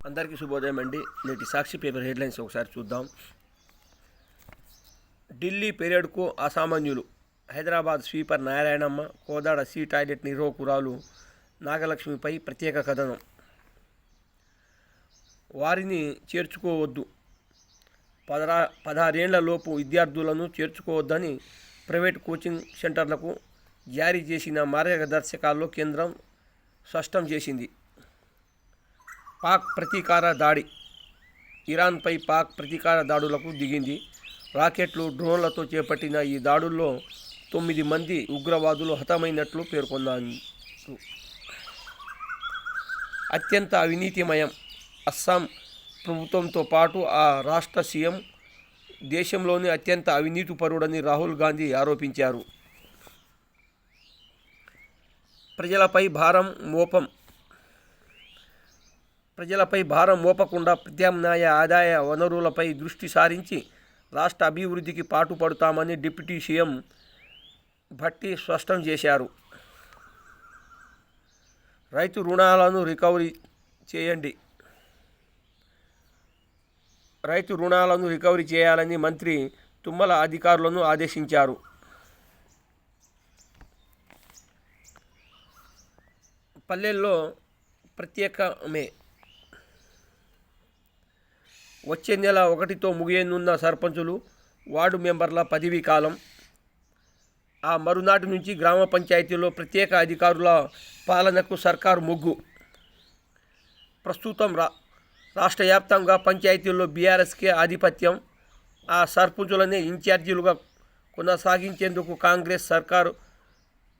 అందరికీ శుభోదయం అండి. నేటి సాక్షి పేపర్ హెడ్లైన్స్ ఒకసారి చూద్దాం. ఢిల్లీ పెరేడ్కు అసామాన్యులు. హైదరాబాద్ స్వీపర్ నారాయణమ్మ, కోదాడ సి టాయిలెట్ నిర్వాహకురాలు నాగలక్ష్మిపై ప్రత్యేక కథనం. వారిని చేర్చుకోవద్దు, 16 ఏళ్ల లోపు విద్యార్థులను చేర్చుకోవద్దని ప్రైవేట్ కోచింగ్ సెంటర్లకు జారీ చేసిన మార్గదర్శకాల్లో కేంద్రం స్పష్టం చేసింది. పాక్ ప్రతీకార దాడి. ఇరాన్పై పాక్ ప్రతీకార దాడులకు దిగింది. రాకెట్లు, డ్రోన్లతో చేపట్టిన ఈ దాడుల్లో 9 మంది ఉగ్రవాదులు హతమైనట్లు పేర్కొన్నారు. అత్యంత అవినీతిమయం అస్సాం ప్రభుత్వంతో పాటు ఆ రాష్ట్ర సీఎం దేశంలోని అత్యంత అవినీతిపరుడని రాహుల్ గాంధీ ఆరోపించారు. ప్రజలపై భారం మోపకుండా ప్రత్యామ్నాయ ఆదాయ వనరులపై దృష్టి సారించి రాష్ట్ర అభివృద్ధికి పాటుపడతామని డిప్యూటీ సీఎం భట్టి స్పష్టం చేశారు. రైతు రుణాలను రికవరీ చేయాలని మంత్రి తుమ్మల అధికారులను ఆదేశించారు. పల్లెల్లో ప్రత్యేకమే. వచ్చే నెల 1తో ముగియనున్న సర్పంచులు, వార్డు మెంబర్ల పదవీ కాలం. ఆ మరునాటి నుంచి గ్రామ పంచాయతీల్లో ప్రత్యేక అధికారుల పాలనకు సర్కారు మొగ్గు. ప్రస్తుతం రాష్ట్ర వ్యాప్తంగా పంచాయతీల్లో బీఆర్ఎస్కే ఆధిపత్యం. ఆ సర్పంచులనే ఇన్ఛార్జీలుగా కొనసాగించేందుకు కాంగ్రెస్ సర్కారు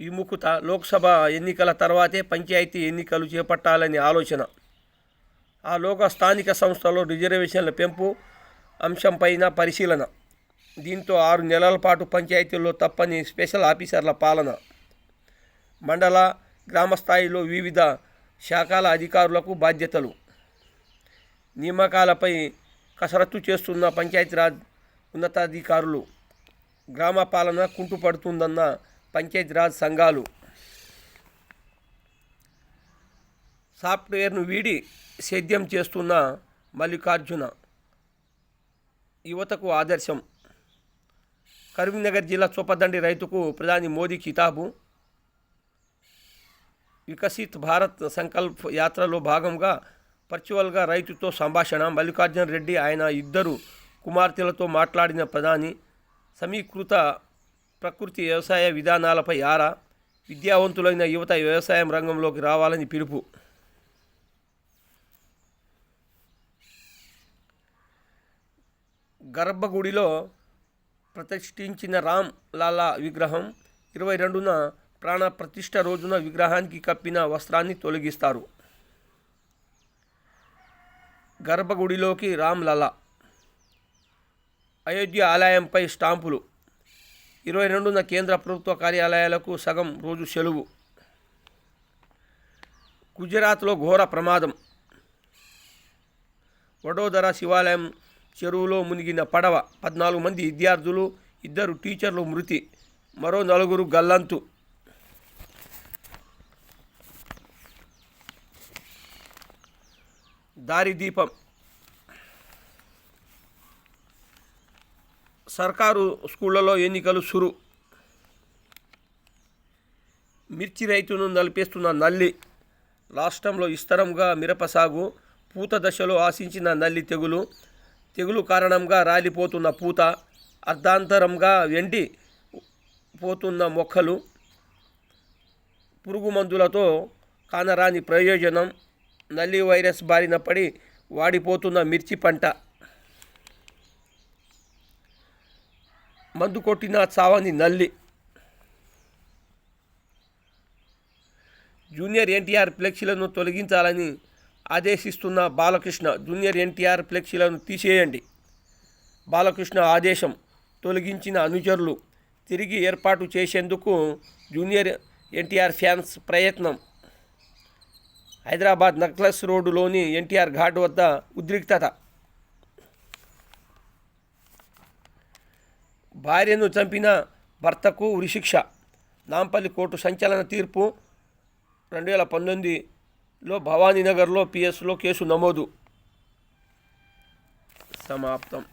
విముఖత. లోక్సభ ఎన్నికల తర్వాతే పంచాయతీ ఎన్నికలు చేపట్టాలని ఆలోచన. ఆలోగా స్థానిక సంస్థల్లో రిజర్వేషన్ల పెంపు అంశంపైన పరిశీలన. దీంతో 6 నెలల పాటు పంచాయతీల్లో తప్పని స్పెషల్ ఆఫీసర్ల పాలన. మండల, గ్రామ స్థాయిలో వివిధ శాఖల అధికారులకు బాధ్యతలు. నియామకాలపై కసరత్తు చేస్తున్న పంచాయతీరాజ్ ఉన్నతాధికారులు. గ్రామ పాలన కుంటుపడుతుందన్న పంచాయతీరాజ్ సంఘాలు. సాఫ్ట్వేర్ను వీడి సేద్యం చేస్తున్న మల్లికార్జున యువతకు ఆదర్శం. కరీంనగర్ జిల్లా చొప్పదండి రైతుకు ప్రధాని మోదీ కితాబు. వికసిత్ భారత్ సంకల్ప్ యాత్రలో భాగంగా వర్చువల్గా రైతుతో సంభాషణ. మల్లికార్జున రెడ్డి, ఆయన 2 కుమార్తెలతో మాట్లాడిన ప్రధాని. సమీకృత ప్రకృతి వ్యవసాయ విధానాలపై ఆరా. విద్యావంతులైన యువత వ్యవసాయం రంగంలోకి రావాలని పిలుపు. గర్భగుడిలో ప్రతిష్ఠించిన రామ్ లాలా విగ్రహం 22న ప్రాణ ప్రతిష్ఠ రోజున విగ్రహానికి కప్పిన వస్త్రాన్ని తొలగిస్తారు. గర్భగుడిలోకి రామ్ లలా. అయోధ్య ఆలయంపై స్టాంపులు. 22న కేంద్ర ప్రభుత్వ కార్యాలయాలకు సగం రోజు సెలవు. గుజరాత్లో ఘోర ప్రమాదం. వడోదర శివాలయం చెరువులో మునిగిన పడవ. 14 మంది విద్యార్థులు, 2 టీచర్లు మృతి, మరో 4 గల్లంతు. దారిదీపం. సర్కారు స్కూళ్లలో ఎన్నికలు సురు. మిర్చి రైతును నలిపేస్తున్న నల్లి. రాష్ట్రంలో విస్తరంగా మిరప సాగు. పూత దశలో ఆశించిన నల్లి తెగులు కారణంగా రాలిపోతున్న పూత, అర్ధాంతరంగా వెండి పోతున్న మొక్కలు, పురుగు మందులతో కానరాని ప్రయోజనం, నల్లి వైరస్ బారిన పడి వాడిపోతున్న మిర్చి పంట. మందు కొట్టిన చావని నల్లి. జూనియర్ ఎన్టీఆర్ ఫ్లెక్సీలను తొలగించాలని ఆదేశిస్తున్న బాలకృష్ణ. జూనియర్ ఎన్టీఆర్ ఫ్లెక్సీలను తీసేయండి. బాలకృష్ణ ఆదేశం. తొలగించిన అనుచరులు తిరిగి ఏర్పాటు చేసేందుకు జూనియర్ ఎన్టీఆర్ ఫ్యాన్స్ ప్రయత్నం. హైదరాబాద్ నక్లెస్ రోడ్డులోని ఎన్టీఆర్ ఘాట్ వద్ద ఉద్రిక్తత. భార్యను చంపిన భర్తకు ఉరిశిక్ష. నాంపల్లి కోర్టు సంచలన తీర్పు. 2019లో భవానీనగర్లో పిఎస్లో కేసు నమోదు. సమాప్తం.